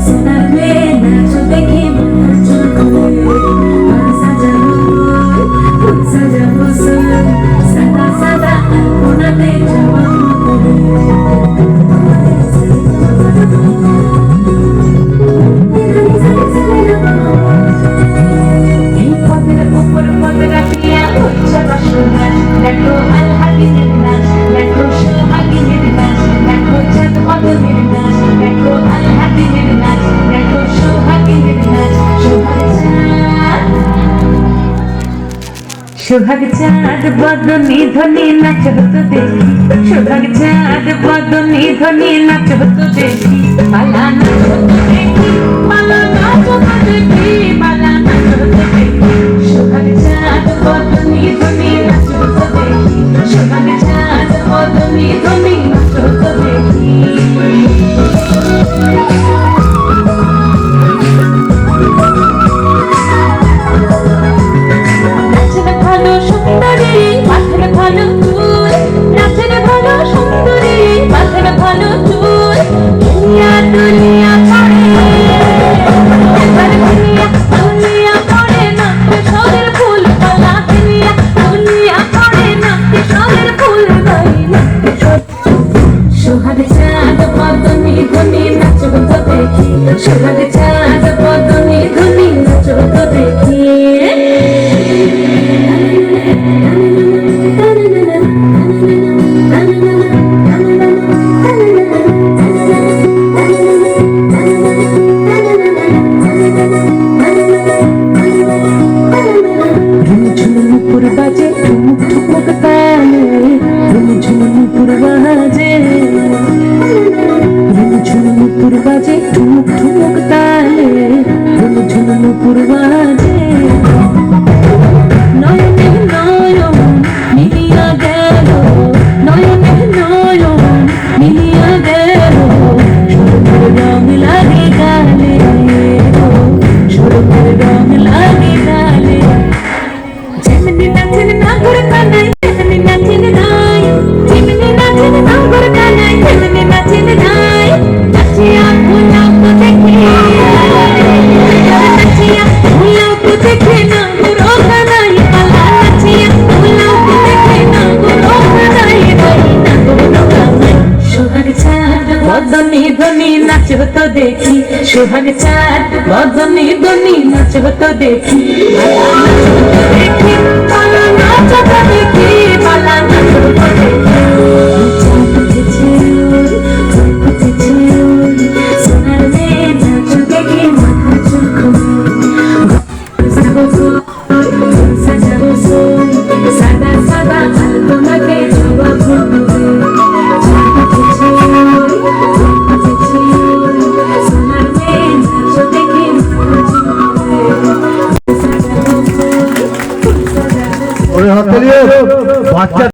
সোনার মেয়ে নাচ দেখে মাথা চুলকোলে সাজাবো ফুল সাজাবো সাদা সাদা আলপনাতে যাওয়া এই পদের উপর পদ রাখিয়া হচ্ছে বাসনা দেখো আলহাদিনের নাচ দেখো সোহাগিনের নাচ দেখো চাঁদ মদনের নাচ দেখো আলহাদিনের নাচ দেখো সোহাগিনের নাচ সোহাগ চাঁদ বদনি ধ্বনি নাচ হতো দেখি সোহাগ চাঁদ বদনি ধ্বনি নাচ হতো দেখি পালা নাচ হতো দেখি পালা নাচ হতো দেখি পালা নাচ হতো দেখি সোহাগ চাঁদ বদনি ধ্বনি নাচ হতো দেখি সোহাগ চাঁদ বদনি ধ্বনি নাচ হতো দেখি সোহাগ চাঁদ বদনি ধ্বনি নাচ হতো দেখি ঝুমঝুমপুর বাজে ঠুমুক ঠুমুক তালে ঝুমঝুমপুর বাজে ঝুমঝুমপুর বাজে ঠুমুক ঠুমুক তালে ঝুমঝুমপুর বাজে নয়নে নয়ন মিলিয়া গেল নয়নে নয়ন মিলিয়া গেল সরকার রং লাগে গালে সরকার রং লাগে গালে যেমনি নাচেন নাগর কানাই তেমনি নাচেন নাই যেমনি নাচেন নাগর কানাই তেমনি নাচেন নাই নাচিয়া ভুলাও তো দেখে নাচিয়া ভুলাও তো দেখে নাগর কানাই পালা নাচিয়া ভুলাও তো দেখে নাগর কানাই বই নাগর কানাই সোহাগ চাঁদ বদনি ধ্বনি নাচ হতো দেখি সোহাগ চাঁদ বদনি ধ্বনি নাচ হতো দেখি পালা নাচ হতো দেখি পালা নাচ হতো দেখি সোনার মেয়ে নাচ দেখে মাথা চুলকোলে সাজাবো সাদা সাদা আলপনাতে জবা ফুল সোনার মেয়ে নাচ দেখে মাথা চুলকোলে বাচ্চা